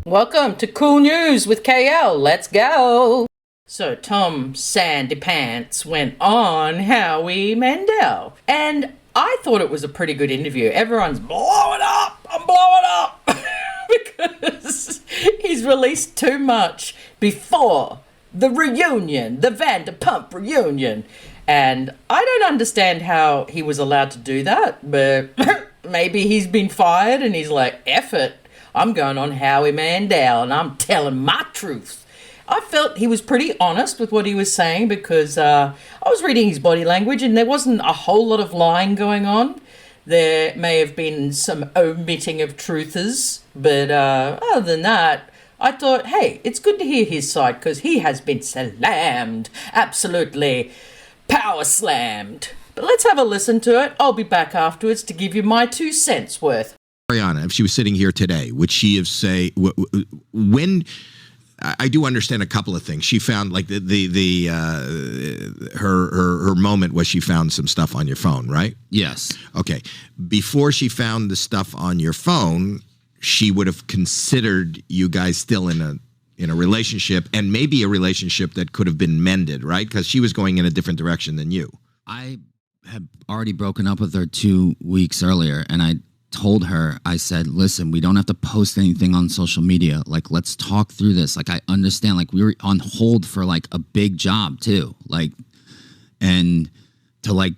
Welcome to Cool News with KL. Let's go. So Tom Sandy Pants went on Howie Mandel, and I thought it was a pretty good interview. Everyone's blowing up. I'm blowing up because he's released too much before the reunion, the Vanderpump reunion, and I don't understand how he was allowed to do that. But maybe he's been fired, and he's like, "Eff it. I'm going on Howie Mandel and I'm telling my truth." I felt he was pretty honest with what he was saying because I was reading his body language and there wasn't a whole lot of lying going on. There may have been some omitting of truthers, but other than that, I thought, hey, it's good to hear his side because he has been slammed, absolutely power slammed. But let's have a listen to it. I'll be back afterwards to give you my 2 cents worth. Ariana, if she was sitting here today, would she have say when? I do understand a couple of things. She found like her moment was she found some stuff on your phone, right? Yes. Okay. Before she found the stuff on your phone, she would have considered you guys still in a relationship, and maybe a relationship that could have been mended, right? Because she was going in a different direction than you. I had already broken up with her 2 weeks earlier, and I told her, I said, listen, we don't have to post anything on social media. Like, let's talk through this. Like, I understand, like, we were on hold for like a big job too. Like, and to like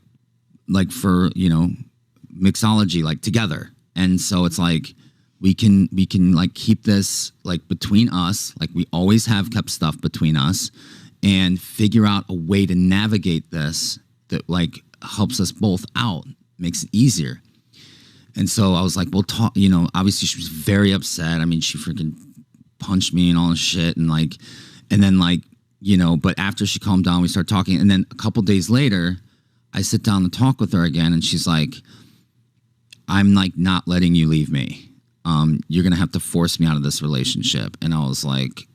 for, mixology, like together. And so it's like, we can like keep this like between us. Like we always have kept stuff between us, and figure out a way to navigate this that like helps us both out, makes it easier. And so I was like, we'll talk, obviously she was very upset. I mean, she freaking punched me and all this shit. And then but after she calmed down, we started talking. And then a couple days later, I sit down to talk with her again. And she's like, I'm like not letting you leave me. You're going to have to force me out of this relationship. And I was like,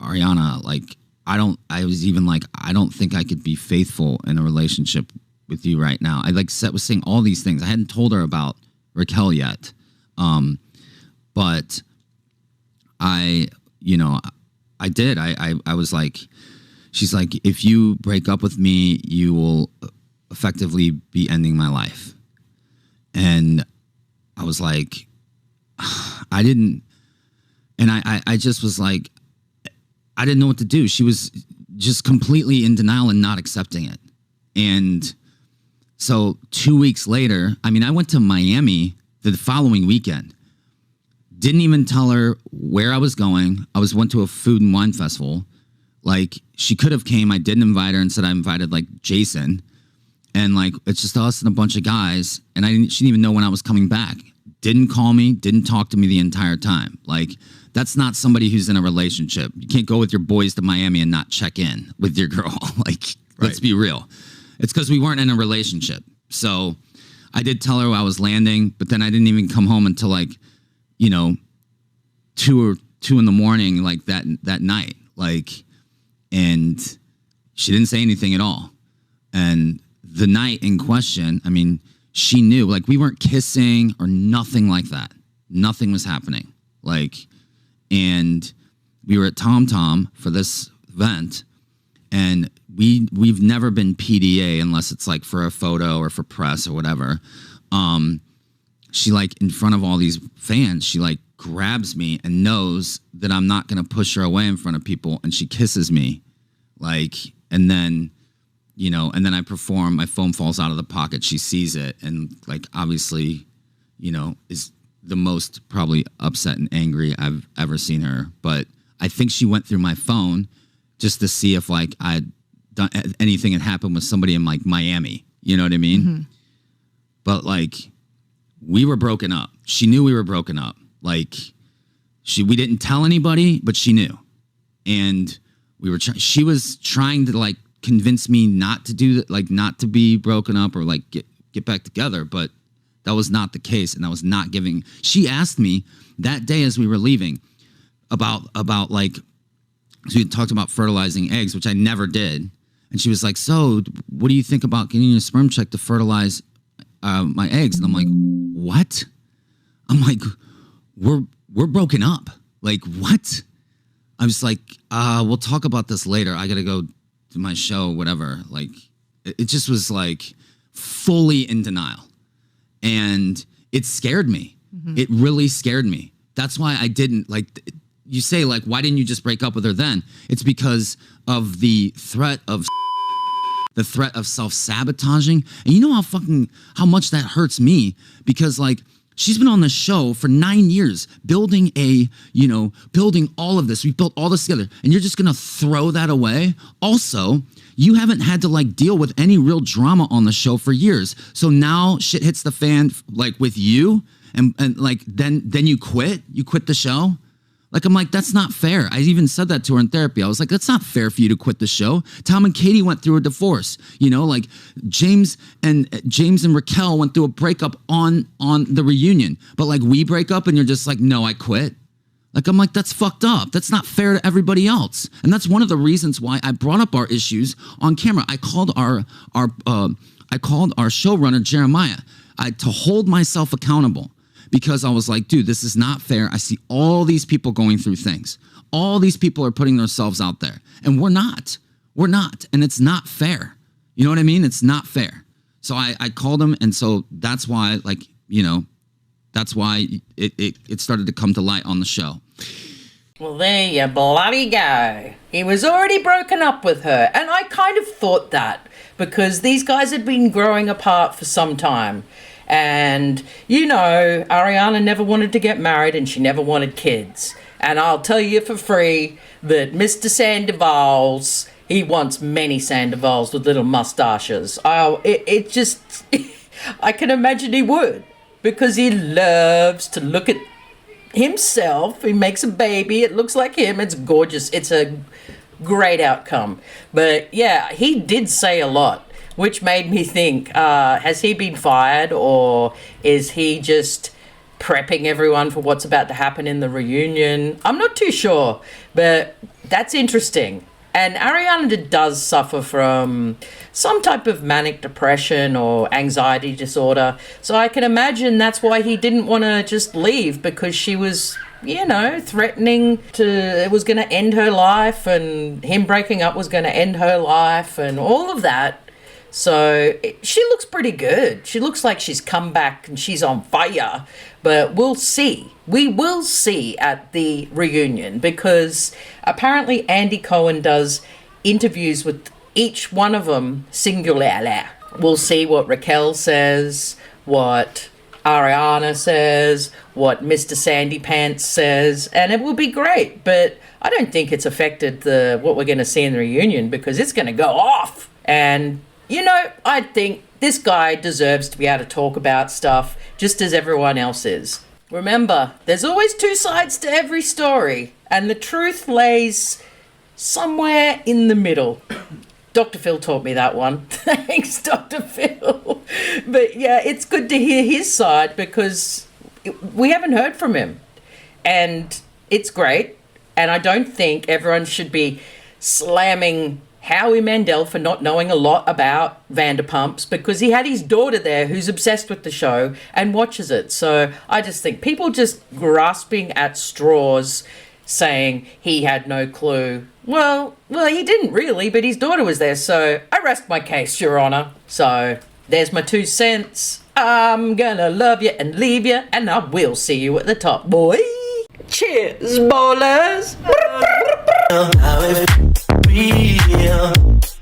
Ariana, like, I don't think I could be faithful in a relationship with you right now. I was saying all these things. I hadn't told her about Raquel yet. But I did. I was like, she's like, if you break up with me, you will effectively be ending my life. And I was like, I didn't, and I just was like, I didn't know what to do. She was just completely in denial and not accepting it. And so 2 weeks later, I mean, I went to Miami the following weekend. Didn't even tell her where I was going. Went to a food and wine festival. Like, she could have came. I didn't invite her. Instead, I invited like Jason. And like, it's just us and a bunch of guys. And she didn't even know when I was coming back. Didn't call me, didn't talk to me the entire time. Like, that's not somebody who's in a relationship. You can't go with your boys to Miami and not check in with your girl. Like, let's be real. It's because we weren't in a relationship. So I did tell her I was landing, but then I didn't even come home until like, 2 in the morning, like that night. Like, and she didn't say anything at all. And the night in question, I mean, she knew, like, we weren't kissing or nothing like that. Nothing was happening. Like, and we were at Tom Tom for this event, and we've never been PDA unless it's like for a photo or for press or whatever. She like in front of all these fans, she like grabs me and knows that I'm not going to push her away in front of people. And she kisses me like, and then I perform, my phone falls out of the pocket. She sees it. And like, obviously, is the most probably upset and angry I've ever seen her. But I think she went through my phone just to see if like I'd done anything had happened with somebody in like Miami. You know what I mean? Mm-hmm. But like, we were broken up. She knew we were broken up. Like, we didn't tell anybody, but she knew. And she was trying to like convince me not to do that, like not to be broken up or like get back together. But that was not the case. And I was not giving. She asked me that day as we were leaving about like, so we talked about fertilizing eggs, which I never did. And she was like, so what do you think about getting a sperm check to fertilize my eggs? And I'm like, what? I'm like, we're broken up. Like, what? I was like, we'll talk about this later. I got to go to my show, whatever. Like, it just was like fully in denial. And it scared me. It really scared me. That's why I didn't, like, you say, like, why didn't you just break up with her then? It's because of the threat of self-sabotaging. And you know how much that hurts me, because like she's been on the show for 9 years, building all of this. We built all this together, and you're just going to throw that away. Also, you haven't had to like deal with any real drama on the show for years. So now shit hits the fan like with you, and like then you quit the show. Like, I'm like, that's not fair. I even said that to her in therapy. I was like, that's not fair for you to quit the show. Tom and Katie went through a divorce. Like James and Raquel went through a breakup on the reunion. But like we break up and you're just like, no, I quit. Like, I'm like, that's fucked up. That's not fair to everybody else. And that's one of the reasons why I brought up our issues on camera. I called our showrunner, Jeremiah, to hold myself accountable. Because I was like, dude, this is not fair. I see all these people going through things. All these people are putting themselves out there. And we're not. And it's not fair. You know what I mean? It's not fair. So I called him. And so that's why, that's why it started to come to light on the show. Well, there you bloody go. He was already broken up with her. And I kind of thought that, because these guys had been growing apart for some time. And, Ariana never wanted to get married and she never wanted kids. And I'll tell you for free that Mr. Sandoval's, he wants many Sandovals with little mustaches. It just, I can imagine he would. Because he loves to look at himself. He makes a baby. It looks like him. It's gorgeous. It's a great outcome. But yeah, he did say a lot, which made me think, has he been fired, or is he just prepping everyone for what's about to happen in the reunion? I'm not too sure, but that's interesting. And Ariana does suffer from some type of manic depression or anxiety disorder. So I can imagine that's why he didn't want to just leave, because she was, threatening it was going to end her life, and him breaking up was going to end her life and all of that. So she looks pretty good. She looks like she's come back and she's on fire. But we'll see. We will see at the reunion, because apparently Andy Cohen does interviews with each one of them singularly. We'll see what Raquel says, what Ariana says, what Mr. Sandy Pants says, and it will be great. But I don't think it's affected what we're going to see in the reunion, because it's going to go off. And I think this guy deserves to be able to talk about stuff just as everyone else is. Remember, there's always two sides to every story, and the truth lays somewhere in the middle. Dr. Phil taught me that one. Thanks, Dr. Phil. But yeah, it's good to hear his side, because we haven't heard from him. And it's great. And I don't think everyone should be slamming Howie Mandel for not knowing a lot about Vanderpumps, because he had his daughter there who's obsessed with the show and watches it. So I just think people just grasping at straws, saying he had no clue. Well, he didn't really, but his daughter was there. So I rest my case, Your Honor. So there's my 2 cents. I'm gonna love you and leave you, and I will see you at the top, boy. Cheers, ballers. How it feel,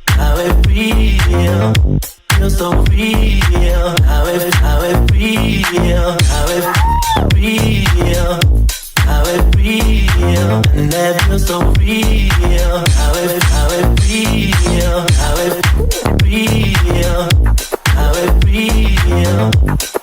how it feel, feels so real. How it feel, how it feel, how it feel, and that feels so real. How it feel, how it feel, how it feel.